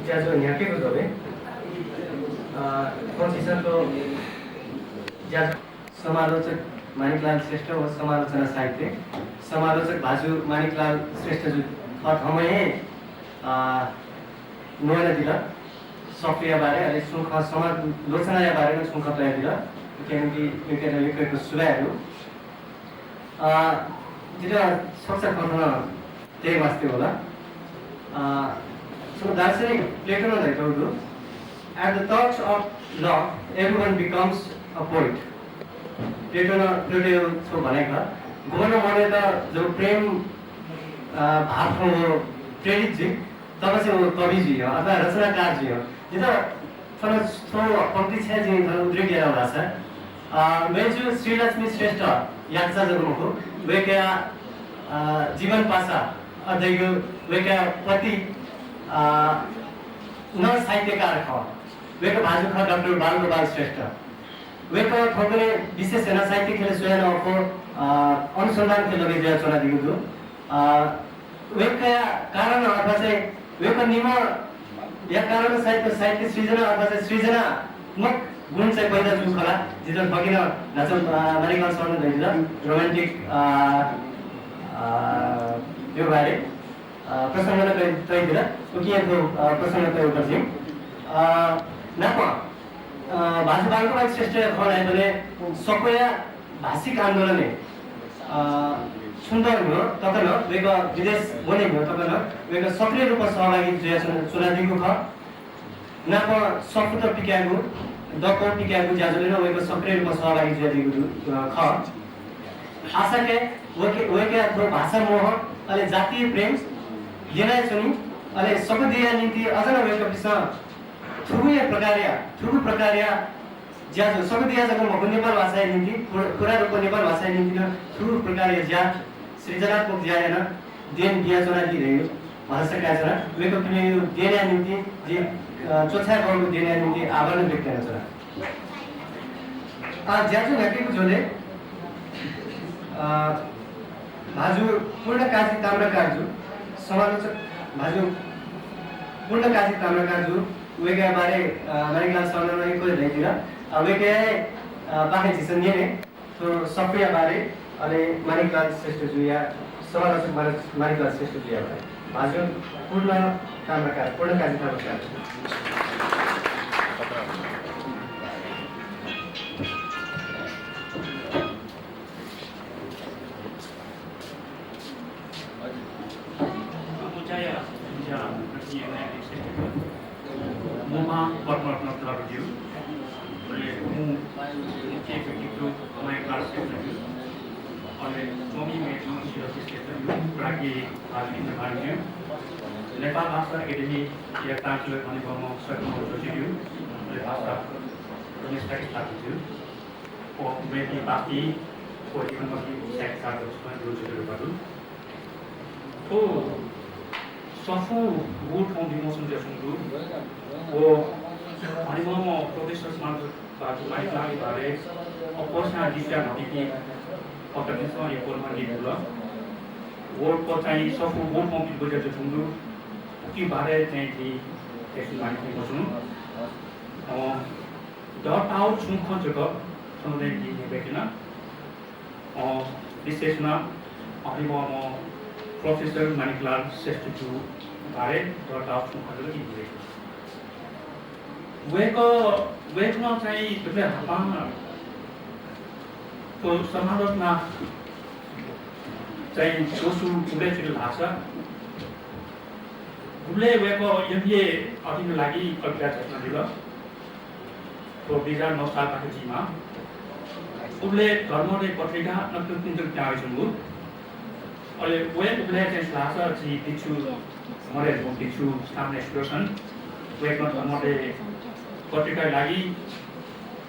ज्याजो न्याकेको जबे चिजको ज्याजो समालोचक मानिकलाल श्रेष्ठ व समालोचना साहित्य समालोचक भाजु मानिकलाल श्रेष्ठ जो हमें नोएला दिल सफ्टवेयर बारे अलि सुख समालोचना बारे में सुख तय दिल क्योंकि एक सुधारहरू जिल्ला सक्छ गर्न त्यही वास्ते होला so दार्शनिक प्लेटो नै कहू at the touch of law everyone becomes a poet प्लेटो छो भनेको गर्न मने त जो प्रेम भाव हो प्रेरित जी तब से वो कवि जी हो अथवा रचनाकार जी हो जिस थोड़ा पंक्ति छ जी उद्री गया भाषा मैं जो श्री लक्ष्मी श्रेष्ठ यात्रा जगह को वे क्या जीवन पासा अध्यय वे क्या पति न साहित्यकार ख वे का भाजु ख डॉक्टर बालगोपाल श्रेष्ठ वे का थोड़े विशेष सेना साहित्य खेले स्वयं को अनुसंधान के लगे जो चला दिगु दो वे का कारण अथवा से वे का निम या कारण साहित्य सृजना अथवा सृजना मुख गुण चाहिँ पहिला जुन खला जितन फकिन नाचन मानिकलाल सरले दैदिल रोमान्टिक यो बारे प्रसंग तय दिला उकिएको प्रसंग तय गर्छौं नाप भाषा बालगोपाल श्रेष्ठ खलाइ भने सकोया भाषिक आन्दोलन सुन्दर हो तकन वेग विदेश बोले हो तकन वेग सक्रिय रूपमा सहभागी चुना दिगु ख नाप सपुत पिक्यागु दको टिक्यागु ज्याजोले न वेको सक्रिय रूपमा सहभागी ज्या दिगु ख आशा के वेके अथवा भाषा मोह अले जातीय प्रेम लिनाय सुनि अले सकदिया निम्ति अझ न वेको विषय थुगु प्रकारया ज्याजो सकदिया जको मको नेपाल भाषा निम्ति पुरा रूपमा नेपाल भाषा निम्ति थुगु प्रकारया ज्या सृजनात्मक ज्याएन देन बिया जना दिरहेको भाषा काजरा वेको कुनै देना निम्ति जे चोछा गर्नु देना निम्ति आभार व्यक्त गर्न ज्याजो नाकेको जोले भाजु पूर्णकाजी ताम्रकाजु समालोचक भाजु पूर्णकाजी ताम्रकाजु वेगा बारे मानिकलाल सरले को दैदिरा वेगे बाहे जिसन ने तो सफिया बारे अले मानिकलाल श्रेष्ठ जुया समालोचक Maniklal Shrestha जुया भाजु पूर्णकाजी ताम्रकाजु Muma partner club review. Oleh muncul begitu main kelas review. Oleh kami meeting sih lagi hari ini review. Nepal Bahasa Akademi dia tampil kami bawa satu review. Oleh bahasa domestik review. Oh meeting pasti, oh even pasti saya satu review baru. Oh Safu wood from the motion dia sungguh. Oh, hari malam Profesor Semangat baju baik lagi bare. Opposnya di sini nanti organisasi yang formal di pula. Wood kota ini Safu wood from the budget sungguh. Ki bare jadi kesin baik di motion. Dot out sungguh juga kemudian di begina. Di sesna hari malam Profesor Manikलाल Shrestha जो बारे dot out sungguh lagi di. वेकमा चाहिँ त्यसले हातमा को समालोचना चाहिँ दोस्रो कुनै फिल भाषा उले वेको एमए अतिको लागि कविता रचना दिल तो 2009 साल पाछिमा उले धर्मले पत्रिका नक्किन्द त्याएछन् अहिले उले चाहिँ भाषा चाहिँ दिछु मरे दिछु सामने एक्सप्रेसन वेकमा धर्मले पत्रिका लागि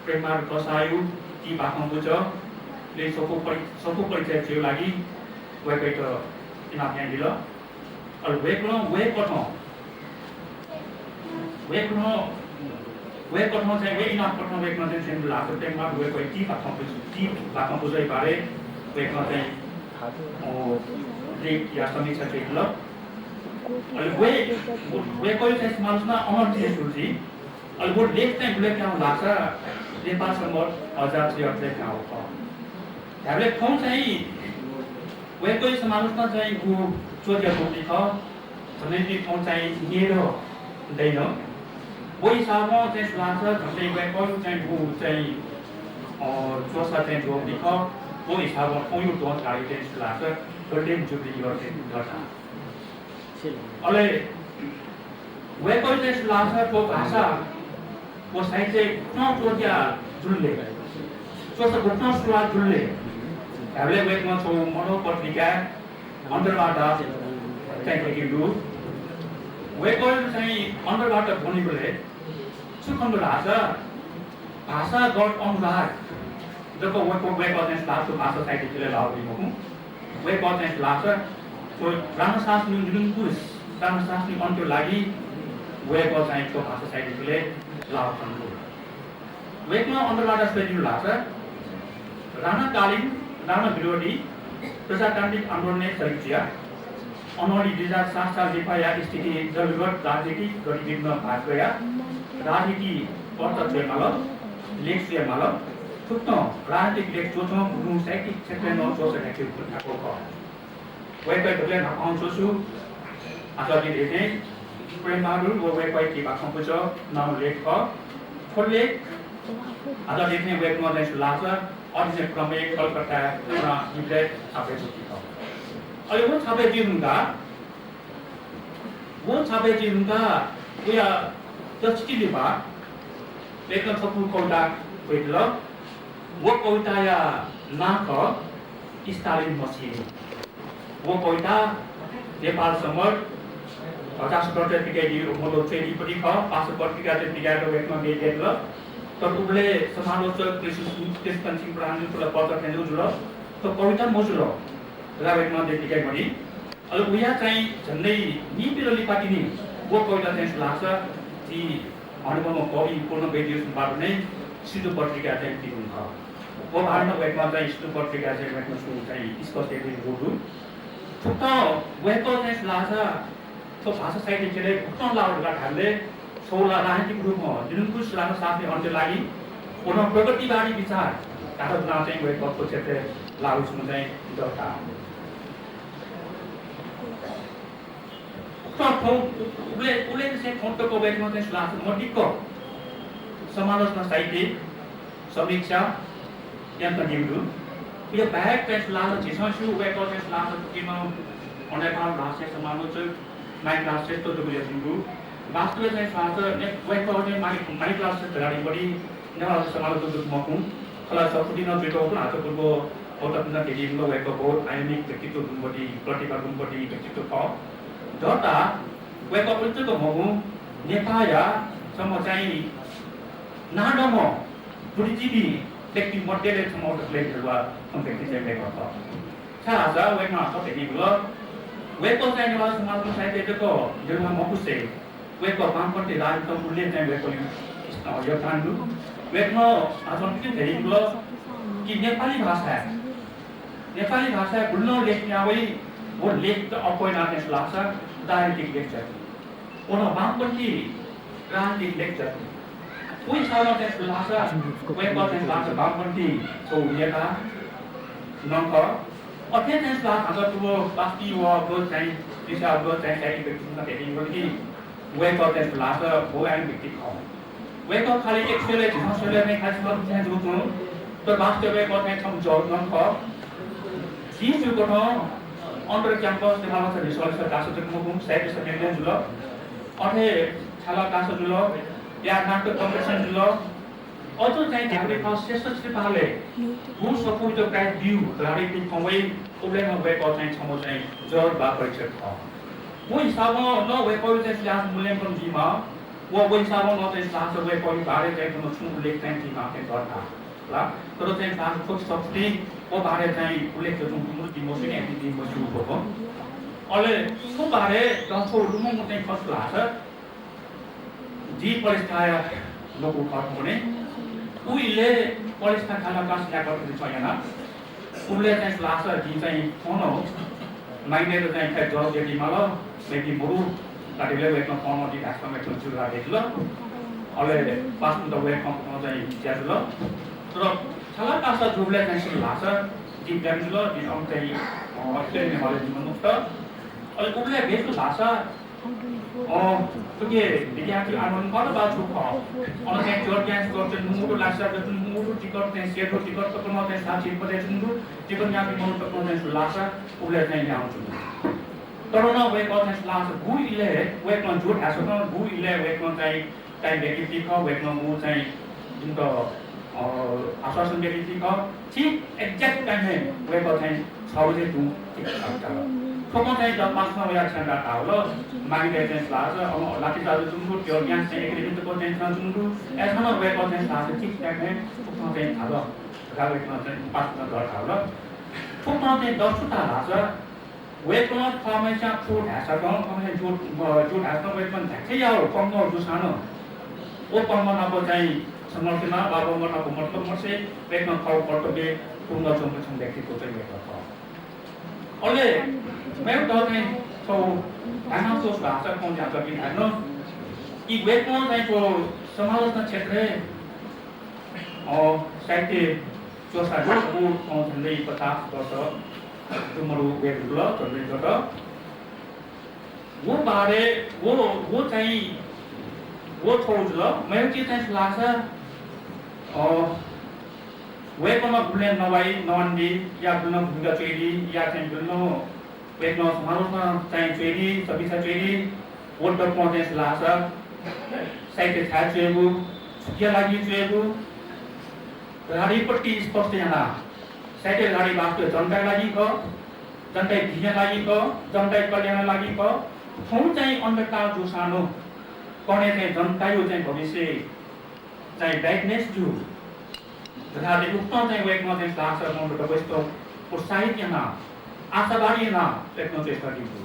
प्रेमार कसायु ती बाखम्बु छ ले सको परिचय थियो लागि वेकै त इनाम यहाँ दिल अल वेकनो चाहिँ वे इनाम पठन वेकमा चाहिँ सेन्ड लाग्छ प्रेमार वेकै ती बाखम्बु चाहिँ बारे वेकमा चाहिँ लेख या समीक्षा चाहिँ ल वे कोही चाहिँ समाजमा अमर सुजी अहिले वो लेख चाहिँ उसले कहाँ लाग्छ नेपालसम्म आजाद चाहिँ कहाँ हो हामीले ठाउँ चाहिँ वे कोही समाजमा चाहिँ ऊ चोरिया टोपी छ झन्डै त्यो ठाउँ चाहिँ लिएर हुँदैन वो हिसाबमा चाहिँ लाग्छ झन्डै वे कोही चाहिँ ऊ चाहिँ चोसा चाहिँ जोड्ने छ वो हिसाबमा कोही डोज गाडी चाहिँ लाग्छ गोल्डेन जुबली गर्छ अहिले वे कोही चाहिँ लाग्छ त्यो भाषा वो साहित्य कुन चोरिया जुल्ले चोसा घुट्न सुरुवात जुल्ले हामीले वेकमा छौँ मनोपत्रिका अन्तरबाट चाहिँ लेखिएको वेकल चाहिँ अन्तरबाट बनेकोले सुखण्ड भाषा गड अनुवाद जब वेकल चाहिँ लाग्छ भाषा साहित्यले लाउदिनु वेकल चाहिँ लाग्छ त्यो रामशास्त्री निरङ्कुश रामशास्त्री अन्त्य लागि वेकल चाहिँ त्यो भाषा साहित्यले लाउदिनु वेकमा अन्तरबाट सजिलो लाग्छ राणाकालीन राणा विरोधी प्रजातान्त्रिक आन्दोलन सरिया अनौली 2007 साल नेपाया स्थिति जलगत राजनीतिक गतिविधिमा भाग गया राजनीति पर्छ लेख सुयमाल थुक्न राजनीतिक लेख चोचो गुरु साहित्यिक क्षेत्रमा चोचो लेखेको छ वेबसाइटले आउँछु छु आजले देखे प्रेमबहादुर वो वेबसाइट के भाषा पुछ नाम लेख खोले आज देख्ने वेबमा चाहिँ लाग्छ अझै क्रमे कलकत्ता पुरा हिब्रे छापेको छ अहिले वो छापेजी हुँदा उया जस्टिली बा लेखन सपु कौटा कोइल वो कविता या नाक स्टालिन मसिन वो कविता नेपाल समर 50 पत्रिका मोलो चाहिँ पनि ख 5 पत्रिका चाहिँ बिगाएको वेकमा दिएको तर उसले समालोचक त्यसपन सिंह प्रधानले पत्र खेल्नु जुल तो कविता मजुल रावेकमा देखिकै पनि अहिले उया चाहिँ झन्डै निपिरो लिपाटी नि वो कविता चाहिँ लाग्छ कि अनुभवमा कवि पूर्ण वेदियोबाट नै सिधो पत्रिका चाहिँ दिनुहुन्छ वो भाषामा वेकमा चाहिँ सिधो पत्रिका चाहिँ वेकमा सुरु चाहिँ स्पष्ट देखिएको थुक्क वेको चाहिँ लाग्छ तो भाषा साहित्यले उक्न लाउडका ढालले सोला राजनीतिक रूपमा निरङ्कुश राणा साथले अन्त्य लागि पुनः प्रगतिवादी विचार काठमाडौँ चाहिँ वेकको क्षेत्र लागु छुन चाहिँ दर्ता उसले चाहिँ फोटोको वेकमा चाहिँ लाग्छ मटिको समालोचना साहित्य समीक्षा यन्त्र निम्नु यो बाहेक चाहिँ लाग्छ झिसो वेकको चाहिँ लाग्छ किन नेपाल भाषा समालोचक माइक क्लास चाहिँ तो गुलियासिङको वास्तवमा चाहिँ लाग्छ वेकको चाहिँ माइक क्लास चाहिँ बढी नेपाल समालोचक मकुम खला सपुटिन बेटो पनि हातको औतपना देखिएको वेकको आयनिक व्यक्तित्व गुणबढी प्रतिभा गुणबढी व्यक्तित्व छ जता वेकको पनि मगु नेपाया सम्म चाहिँ नाडम बुद्धिजीवी व्यक्ति मध्येले सम्म लेखेको व्यक्ति चाहिँ लेखेको छ छाजा वेकमा छ देखिएको वेकको चाहिँ नेपाल समाजको साहित्यको जग्गा मकुसे वेकको वामपन्थी राजनीतिले चाहिँ वेकको योगदान दु वेकमा आजम के देखिएको कि नेपाली भाषा बुल्न लेख्ने आवै वो लेख अपना ने लाग्छ राजनीतिक लेख चाहिँ उन वामपन्थी राजनीतिक लेख चाहिँ कोही सालमा चाहिँ लाग्छ वेकको चाहिँ लाग्छ वामपन्थी तो नेता नंक अथे चाहिँ लाग्छ त्यो पार्टी वा गो चाहिँ दिशा गो चाहिँ साइड व्यक्तिमा देखिएको कि वेकको चाहिँ लाग्छ वो आइन व्यक्ति छ वेकको खाली एक सेले झसले नै खास चाहिँ जुट्नु तो वास्तविक चाहिँ छम जोड नंक जी जुको अन्डर क्याम्पस नेपालमा छ रिसर्च कासो चाहिँ मुकुम साइड समितिले जुल अथे छाला कासो जुल या नाटक कम्पिटिसन जुल अझ चाहिँ हामीले श्रेष्ठ श्रीपाले गुण सपोर्ट जो प्राइज दिउ राजनीतिक कमै उब्लेमा वेको चाहिँ छमो चाहिँ जर बा परीक्षा छ वो हिसाबमा न वेको चाहिँ क्लास मूल्याङ्कन दिमा वो हिसाबमा न चाहिँ क्लास वेको बारे चाहिँ कुन छु लेख चाहिँ दिमा चाहिँ गर्दा ल तर चाहिँ क्लास फोकस सब्सिडी वो बारे चाहिँ उल्लेख जुन मूर्ति मोसिने एमपी मोसिको हो अहिले सो बारे दसो रुमो चाहिँ कस्तो लाग्छ जी परिस्थिति लोकु खर्च हुने उहिले परिस्थिति खाना क्लास ल्याएको छैन उले चाहिँ लाग्छ जी चाहिँ फोन हो माइनेर चाहिँ खै जब यदि मलाई maybe Muru, that is where from form of the transformation to the regular, or pass to the way from the Jazula. So, Chalakasa Jublet and Lasa, Deep Damsula, the Omtay, or Killing Master, or the Kubla based Lasa, or forget the Yaki Armon, what about you call? On the Georgian Scorpion, Muru Lasa, the Muru Tigot and Seattle Tigot to promote and such information, Chicken Yaki Mono to promote Lasa, who let them down to. Corona wake on as last good ile wake on June as well good ile wake on time negative call wake on mood say into association negative call see exact time wake on time how they do không có thể cho pass nó ra sang đã tạo lo mang cái trên lá rồi ông là cái sao chúng tôi kiểu như thế cái chúng tôi trên sao chúng tôi em nó về con trên lá thì chỉ cái này không thể thảo lo ra về con trên pass nó rồi thảo lo không có thể đó chúng ta là rồi 왜 그런 파메샤 푸다서 그런 파메샤 푸다서 왜 그런 대체야로 광고 주사는 오빠만 하고 자이 정말이나 바보만 하고 뭐또 뭐세 왜 그런 거 벌떡에 공부 좀 대기 도저히 못하고 원래 매우 더네 저 다양한 소스가 아까 공지 아까 비하는 이 웹폰에 저 스마트폰 책에 사이트 조사하고 전에 부탁 써서 tomorrow we will learn to read the वो बारे वो चाहिए वो छोड़ लो मैं उसी तरह लासा और वे कोनो बुलेन नवाई नॉनडी या बुनो भूगा चेरी या चाहिए बुनो वे कोनो समारोह चाहिए चेरी सभी सा चेरी वो डॉक्टर पहुंचे लासा साइट था चेबू ये लगी चेबू गाड़ी पट्टी स्पष्ट यहाँ साइट गाडी बास्को जनता लागि को जनता भिजा लागि को जनता कल्याण लागि को ठाउँ चाहिँ अन्धकार जो सानो पढ्ने चाहिँ जनता यो चाहिँ भविष्य चाहिँ ब्राइटनेस जो तथाले उक्त चाहिँ वेकमा चाहिँ लाग्छ मबाट वस्तु प्रोत्साहित यहाँ आशावादी यहाँ लेख्न चेष्टा गर्छु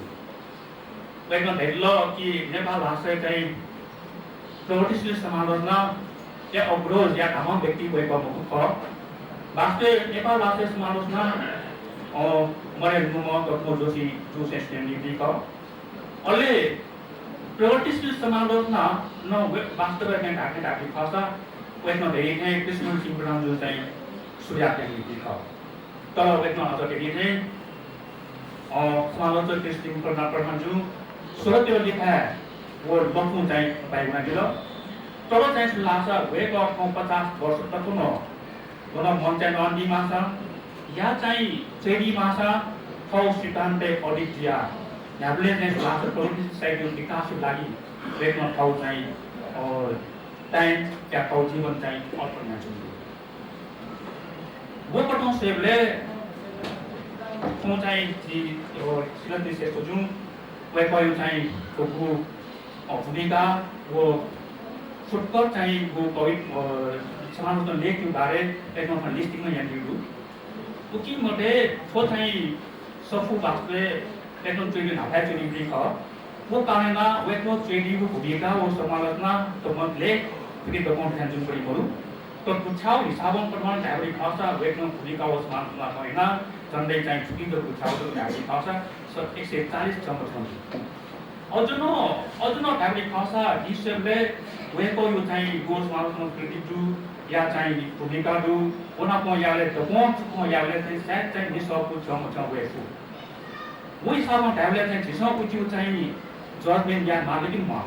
वेकमा धेरै ल कि नेपाल भाषा चाहिँ प्रगतिशील समाजमा या अवरोध या धाम व्यक्ति वेकमा मुख वास्तव नेपाल भाषा समाजमा मरे नुमा तत्व जोशी जो सेस्टेन्डी का अले प्रगतिशील समाजमा न वास्तव में ढाके भाषा वेकमा धेरै नै कृष्ण सिंहराम जो चाहिँ सूर्याके नीति का तर वेकमा अझ के दिने समाज कृष्ण सिंहराम प्रधान जो सुरत्यो लेखा वो लक्ष्म चाहिँ बाइकमा दिल तर चाहिँ लासा वेक 50 वर्ष तक न गना मञ्चन अन्डी माछा या चाहिँ चेरी माछा खौ सिद्धान्त अडिजिया हामीले चाहिँ लासा पोलिटिक साइकल विकासको लागि वेकमा ठाउँ चाहिँ टाइम या ठाउँ जीवन चाहिँ अर्पण गर्छु वो पटौँ सेबले चाहिँ यो सिलन्दी सेको जुन वेकयो चाहिँ को भूमिका वो फुटकर चाहिँ वो कवि समाजमा लेख्नु बारे लेख्न लिस्टिङमा यहाँ दिनु उकी मते थो चाहिँ सफु बास्ते लेख्न ट्रेनिङ हाफा ट्रेनिङ दिख वो कारणमा वेकनो ट्रेनिङको भूमिका वो समाजमा त मतले पनि त कन्फिडेन्स जुन पनि बरु त पुछाउ हिसाबमा प्रमाण धाबरी खर्चा वेकनो भूमिका वो समाजमा होइन झन्डै चाहिँ छुकिको पुछाउ त धाबरी खर्चा 140 जम्प छ अझ न धाबरी खर्चा हिसाबले वेको यो चाहिँ गो समाजमा क्रेडिट दु या चाहिँ भूमिका दु उनको याले त को याले चाहिँ सायद चाहिँ निसको छ वेफु वो हिसाबमा धाबले चाहिँ छिसो पुछु चाहिँ जजमेन्ट या मालिकिन म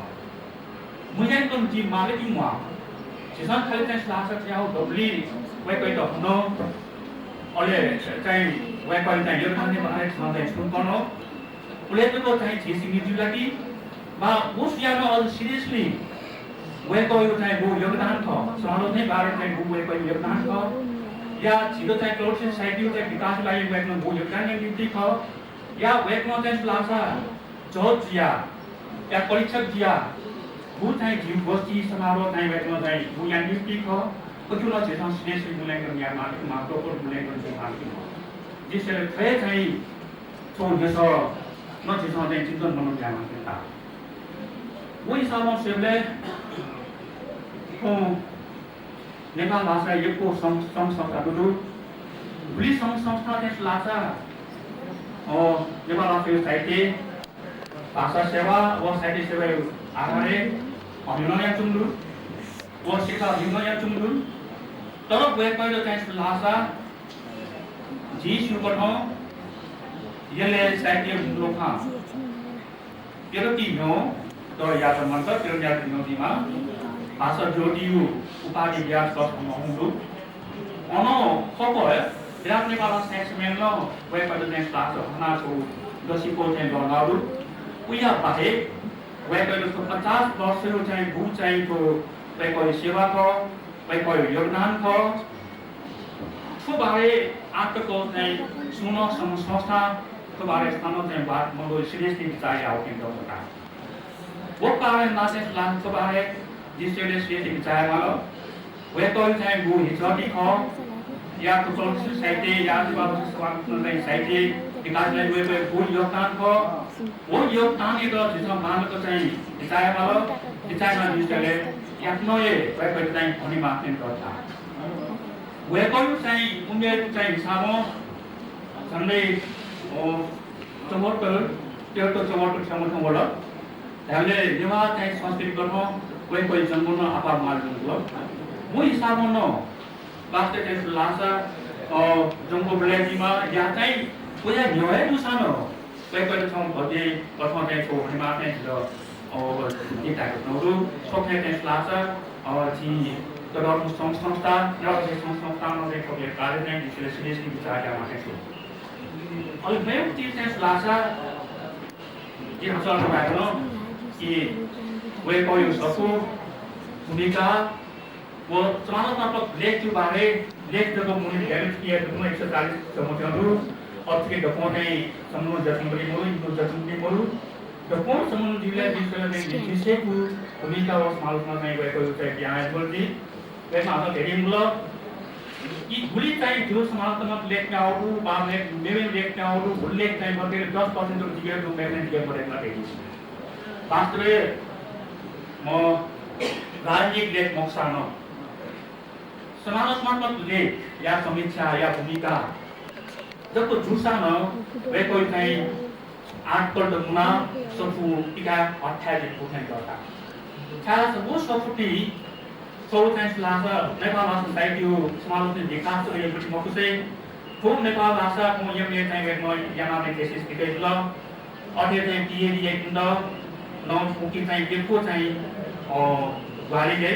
मुझे कोन जी मालिकिन म छिसन खाली चाहिँ लासा चाहिँ डब्ली वेको त हुन अले चाहिँ वेको चाहिँ यो खाने बारे छँदै सुन पर्नु उलेको चाहिँ छिसिङी जुलाकी बा उस यानो अल सिरियसली वेको यो चाहिँ वो योगदान छ समाज नै बारे चाहिँ वो वेको योगदान छ या छिटो चाहिँ क्लोज सोसाइटी चाहिँ विकास लागि वेको वो योगदान निम्ति छ या वेको चाहिँ लासा जज या परीक्षक जिया वो चाहिँ जीव गोष्ठी समारोह चाहिँ वेको चाहिँ वो या निम्ति छ कतिवटा चाहिँ सिरियसली मूल्याङ्कन या मालिक महत्त्वपूर्ण मूल्याङ्कन चाहिँ मालिक जिसले चाहिँ छोड्दैछ न चाहिँ चिन्तन बनाउनु जानु पर्छ वही समस्याले नेपाल भाषा योगको संस्था दु भुली संस्था चाहिँ लासा नेपाल भाषा साहित्य भाषा सेवा व साहित्य सेवा आधारे अभिनय चुम्लु व शिक्षा अभिनय चुम्लु तर वेकैलो चाहिँ लासा जी सुपठौ यसले साहित्य लोखा तेरो ती नो तो याद मन्त्र तेरो याद नदीमा भाषा जोडियो उपाधि व्यास कसम हुँदु अनो सको है विराट नेपाल सेक्समेन ल वेकैलो चाहिँ लासा हनाको दसीको चाहिँ बनाउनु उया बाहे वेकैलो 50 वर्षको चाहिँ भू चाहिँ को वेकैलो सेवा को वेकैलो योगदान को तो बारे आटको चाहिँ सुनो संस्था तो बारे स्थानो चाहिँ बात मलो सिरियसली विचार आओ केन्द्र होता वो कारण नाचे लान तो बारे जिससे सिरियसली विचार वाला वेकैलो चाहिँ भू हिचकी को या तो सोशल साहित्य या बाबू स्वास्थ्य साहित्य विकासलाई वेकैलो भू योगदान को वो योगदान एक जिसमा मानको चाहिँ विचार वाला विचारमा जिसले आफ्नो ए वेकैलो चाहिँ भनी मात्रै गर्छ वेकैलो चाहिँ उमेर चाहिँ हिसाबमा झन्डै 74 सम्मबाट हामीले नेवा चाहिँ संस्कृति गर्न वेकैलो जन्मन आपार मार्नु म हिसाबमा न वास्तव चाहिँ लासा जंगो बेलायतीमा या चाहिँ उया न्याय दुसानो वेकैलो छौं भते अथवा चाहिँ छौ हनिमा चाहिँ र डेटाको नरु सोखे चाहिँ लासा जी तर संस्था र संस्थामा चाहिँ कोले कार्य चाहिँ त्यसले सिरियसली विचार गर्ने छु अनि मेरो चाहिँ चाहिँ लासा के हुन्छ भन्नु कि वेकैलो सको भूमिका वो समालोचनात्मक लेख के बारे लेख जब मुनि हेल्प किया तो 140 समझालु और के डको ने समूह जतिमरी मोरु इनको जतिमरी मोरु डको समूह जिले विषय में विषय को भूमिका और समालोचना में वेकैलो चाहिँ यहाँ बोल्दी वैसे आप धेरै मुल कि गुली चाहिँ जो समालोचनात्मक लेख में आउनु बार लेख मेरे लेख में आउनु भूल लेख चाहिँ मध्ये 10% को दिए तो मैंने दिए परेमा देखि वास्तव म राजनीतिक लेख मक्सानो समालोचनात्मक लेख या समीक्षा या भूमिका जब जुसा न वेकैलो चाहिँ 8 पल्ट मुना सफु टिका 28% गर्दा छाला वो सफुटी सो चाहिँ लासा नेपाल भाषा साहित्य समालोचना विकास र यो मकुसे फोम नेपाल भाषा को यम चाहिँ वेकैलो यानाले थेसिस दिकै ल अथे चाहिँ टिएडी एकन्द नौ मुखी चाहिँ देखो चाहिँ वालीले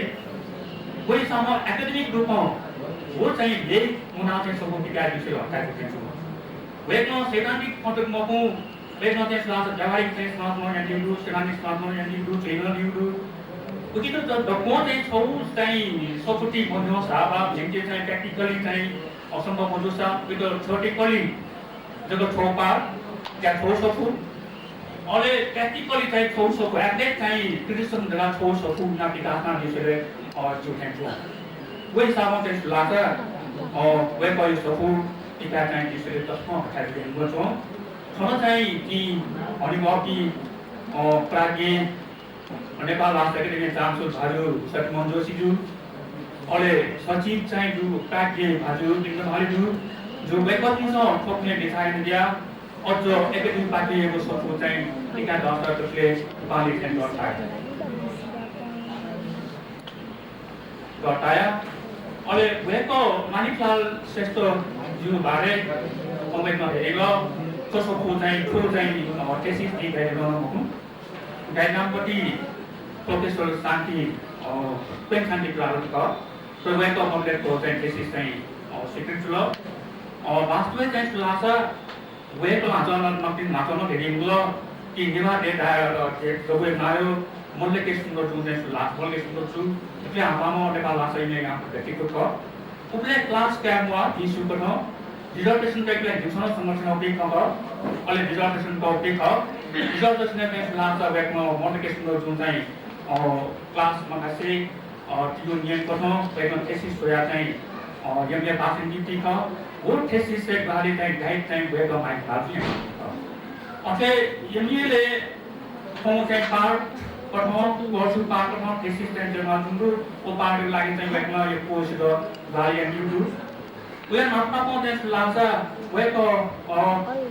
कोही सम्म एकाडेमिक रूपमा वो चाहिँ लेख मुना चाहिँ सबैका विषय हटाएको थिएछु वेकैलो सैद्धान्तिक पटक मको वेकैलो चाहिँ लासा व्यावहारिक चाहिँ समाजमा या लिम्बु सैद्धान्तिक समाजमा या लिम्बु छैन लिम्बु उकि त डको चाहिँ छौ चाहिँ सपुटी भन्नु साबा झिङ्के चाहिँ प्र्याक्टिकली चाहिँ असम्भव भन्नु छ त्यो थ्योरेटिकली जब छोपा या छौ सपु अले प्र्याक्टिकली चाहिँ छौ सपु एटलेट चाहिँ क्रिटिसिजम जगा छौ सपु ना विकासमा विषयले जुटेको वे हिसाबमा चाहिँ लासा वेकैलो सपु टिका चाहिँ विषयले तस्मा हटाइदिनु गर्छौं छन चाहिँ कि हनिमकी प्राज्ञ नेपाल भाषा एकाडेमी चान्सो भाजु सतमन जोशीजु अले सचिव चाहिँ जु प्राज्ञ भाजु तिम्रो भाजु जो वेकैलो ठोक्ने डिजाइन दिया अझ एकाडेमी पार्टीको सपु चाहिँ टिका दर्शकले पाली चाहिँ गटाया अले वेको मानिकलाल श्रेष्ठ जु बारे कमेन्टमा हेरेको कसको चाहिँ ठुलो चाहिँ टेसिस दिइरहेको हुँ गाइनामपट्टि प्रोफेसर शान्ति प्रेम शान्ति प्रारूप तो वेको कम्प्लेटको चाहिँ टेसिस चाहिँ सिक्रेट ल वास्तवमा चाहिँ लासा वेको आचरण नकिन नाचन धेरै मुल कि निमा डेटा जब नायो मल्ले के सुन्दर छु चाहिँ लास मल्ले सुन्दर छु એટલે આમાં नेपाल भाषा ને यहाँ व्यक्तित्व को उपले क्लास क्यामवा इशू को रिजर्वेशन का एक दूसरा संरचना भी खबर अले रिजर्वेशन का भी खबर रिजर्वेशन में लासा वेक में मल्टिकेशन को जुन चाहिँ क्लास मगासे यूनियन को वेक में थेसिस होया चाहिँ यमले पासिंग का वो थेसिस से गाडी चाहिँ गाइड चाहिँ वेक में माइक बाजी अथे यमले फोन चाहिँ पार्ट प्रथम वर्षु पार्टमा थेसिस चाहिँ जमा जुन्दु ओ पार्टको लागि चाहिँ वेकमा यो कोर्स द गाडी एन्ड यु डु वे नटको चाहिँ लासा वेक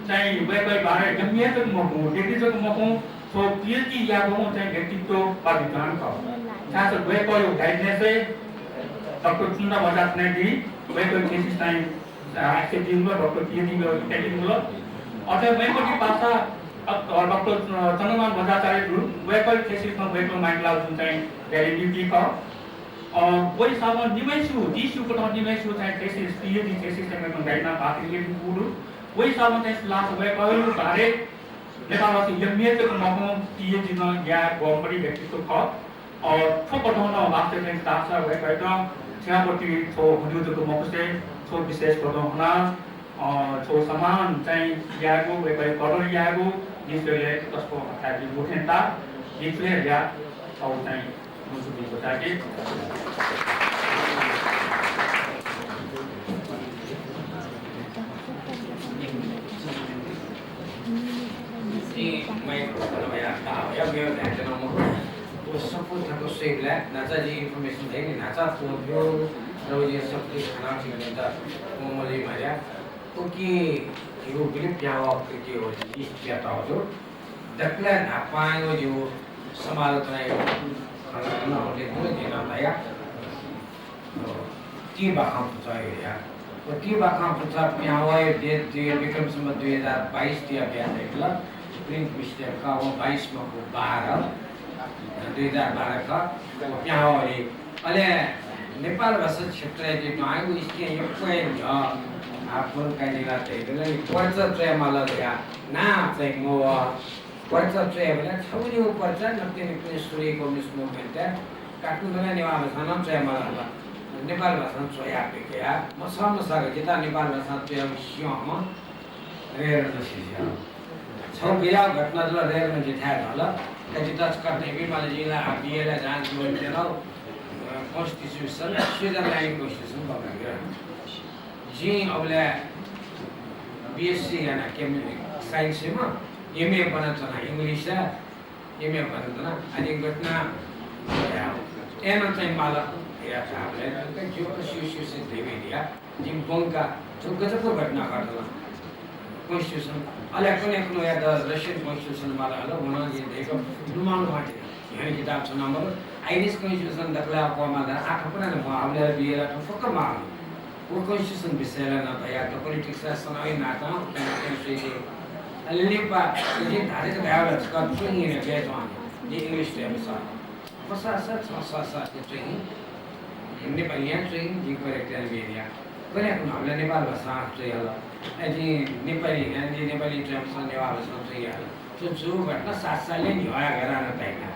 चाहिँ वेक बारे गम्य त मको डिग्री जक मको So PhD या वो चाहे व्यक्तित्व का विज्ञान का जहाँ से वे कोई गाइडने से डॉक्टर चुना बजात ने दी वे कोई केसेस टाइम एक्सेप्टिंग लो डॉक्टर PhD लो एक्सेप्टिंग लो और जब वे कोई पासा और डॉक्टर चंद्रमान बजात आए ग्रुप वे कोई केसेस में वे कोई माइंड लाउड चाहे वैलिडिटी का और वही सामान निवेशु दिशु को तो निवेशु चाहे केसेस PhD केसेस में कोई गाइडना बात के लिए पूरा वही सामान चाहे लास्ट वे कोई बारे नेपालवासी यमियत को मौकों PhD ना या गवर्नमेंट व्यक्तित्व का और फोकटोना वास्ते में तासा वे कहता छापटी तो हुजूर को मौके तो विशेष फोटोना और तो सामान चाहे यागो वे कहे कॉर्डर यागो जिसके तस्को हैप्पी बुटेंटा जिसके या और चाहे मुझे भी बता के मैं मैं ढांचे ना मुझे तो सब कुछ थको सेव ले नाचा जी इंफॉर्मेशन देंगे नाचा फोन जो रोज़ सब कुछ खाना चीज़ें था वो मुझे मजा तो कि ये बिल्कुल प्यार करके हो इस क्या था जो दक्कन अपाएं वो जो समालोचना है खाना होने पूरे दिन आता है ती बाकां पुछा है यार तो ती बाकां पुछा प्यार वो ये विक्रम संबंध 2022 दिया गया है क्लब प्रिंट मिस्टर का वो 22 में वो 2012 का यहाँ हो रही अले नेपाल भाषा क्षेत्र है जो आएंगे इसके ये कोई आप लोग कहीं जाते हैं तो नहीं पर्चा ट्रे माला दिया ना ट्रे मोआ पर्चा ट्रे बोला छुरी वो पर्चा नब्बे निकले सूर्य को मिसमो मिलता है काटून बना निवास भाषा नाम ट्रे माला होगा नेपाल भाषा सोया पे क्या मसाम मसाग जितना नेपाल भाषा ट्रे मिशियों हम रेर नशीशिया छौ बिया घटना जो रेर में जिताया था ला कभी टच करने भी मान लीजिए ना आप ये ला जान जो इतने ना कॉन्स्टिट्यूशन स्विट्जरलैंड कॉन्स्टिट्यूशन बना गया जी अब ले BSc है ना केमिस्ट्री साइंस में MA बना था ना इंग्लिश है MA बना था ना आज एक घटना एना टाइम माला या था ले तो जो कॉन्स्टिट्यूशन से देवे दिया जिम बोंगा जो गजब घटना घटा कॉन्स्टिट्यूशन अलग कोने या रशियन कॉन्स्टिट्यूशन माला अलग होना ये देखो नुमान वाटे यहाँ किताब सुना मगर आइरिश कॉन्स्टिट्यूशन दखला को माला आठ अपना ने मावले बिया तो फकर माल वो कॉन्स्टिट्यूशन विषय ना था या तो पॉलिटिक्स का सुनाई ना था कैसे से अल्लीपा ये धारे के दाव का ट्रेनिंग ने गए तो ये इंग्लिश टे में सा ये ट्रेनिंग नेपाली ट्रेनिंग जी करेक्टर एरिया कने को हामीले नेपाल भाषा चाहिँ होला अझै नेपाली हामीले नेपाली ट्रान्सलेसन नेपाल भाषा चाहिँ होला त्यो जो घटना सातसाले नि होया गरान पाइना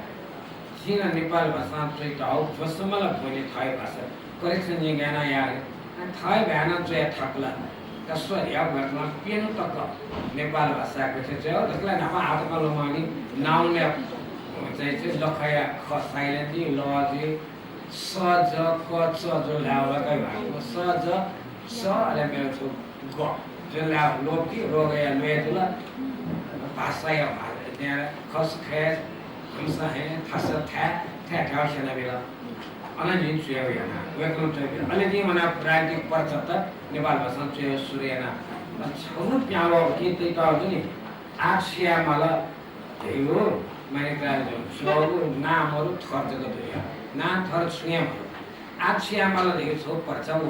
सिना नेपाल भाषा चाहिँ त हो जसमला बोले थाय भाषा करेक्सन नि गाना यार थाय भ्यान चाहिँ थाकला कसो या घटना पेन तक नेपाल भाषा को चाहिँ हो त्यसलाई नाफा आत्मलो मानि नाउले चाहिँ लखाया ख साइलेन्टली लजी सज कच जो लावकै भएको सज स अले मेरो छु ग जो ला लोकी रोगया लोएतुला भाषा या त्यहाँ खस खैस हमसा है थस था था छना बेला अनजिन सुया याना वेकम चाहिँ अले नि मना प्राकृतिक परचत्त नेपाल भाषा चाहिँ सूर्यना छनु प्यारो के तै त नि आशिया मला हेलो मैले का जो स्लोगु नामहरु थर्जको थियो नाम थर सुन्या आशिया मला देखे छौ पर्चा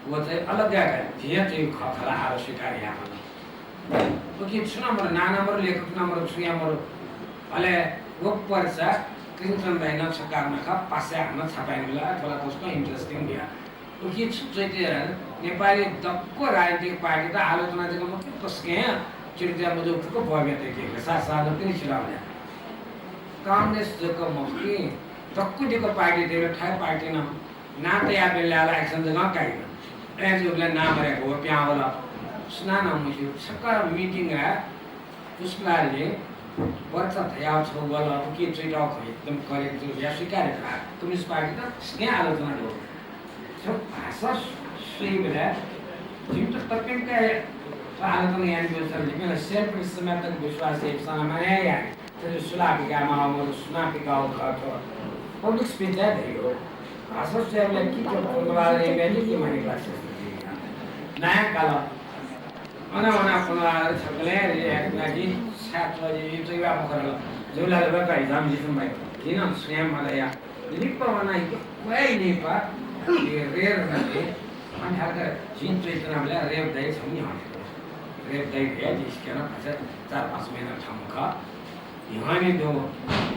वो चाहिँ अलग है जिया चाहिँ खखला आरो सिकारी आमा तो कि सुना मर ना नंबर लेखक नंबर सुया मर अले वो पर्चा क्रिंटन बाइना सरकार में का पासे आना छापाइन बेला अथवा कसको इन्ट्रेस्टिङ दिया तो कि चाहिँ नेपाली दक्को राजनीतिक पार्टी त आलोचना चाहिँ म के पस्के चिरजा मजो को भव्य देखिए साथ साथ पनि चुनाव कांग्रेस जको मक्की दक्को जको पार्टी देले थाय पार्टी ना त या बेला एक्सन जगा काई ऐसे उगले नाम रहे वो प्यार वाला सुना ना मुझे सरकार मीटिंग है उसमें ले वर्षा थया छो वाला कि ट्रेड ऑफ एकदम करेक्ट जो या स्वीकार है कम्युनिस्ट पार्टी का स्नेह आलोचना लो सब भाषा सही है जिन तो तकनीक का आलोचना यानी जो सर जिसमें सेल्फ समय तक विश्वास है सामान्य है यार तो सुला के क्या मामला सुना के का पब्लिक स्पीच है देखो भाषा से हम लोग की जो पुनरावृत्ति में की मानी क्लासेस नया काला मना पुनरावृत्ति सकले ये एक नजी 7 बजे itu ya mau kalau jualan berapa jam di sini ini saya malah ya lipa mana itu kue lipa di rare nanti man harga cinta itu namanya rare day semua rare day dia di sekian pasal 4-5 minggu thamka यहाँ में दो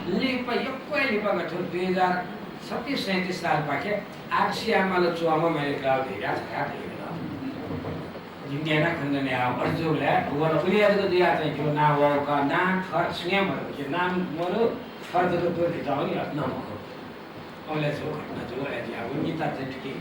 लिपा यो कहिले लिपा गथो 2037 साल पाके आसिया माल चुआमा मैले cloud हेरा छ या जिन्डियाना खण्डने आ अर्जुले वर पनि अझको दिया चाहिँ जो ना वका ना खर स्नेम के नाम मरो खर्च तो तो भित्र हो नि न मको औले जो घटना जो अहिले अब निता चाहिँ ठिकै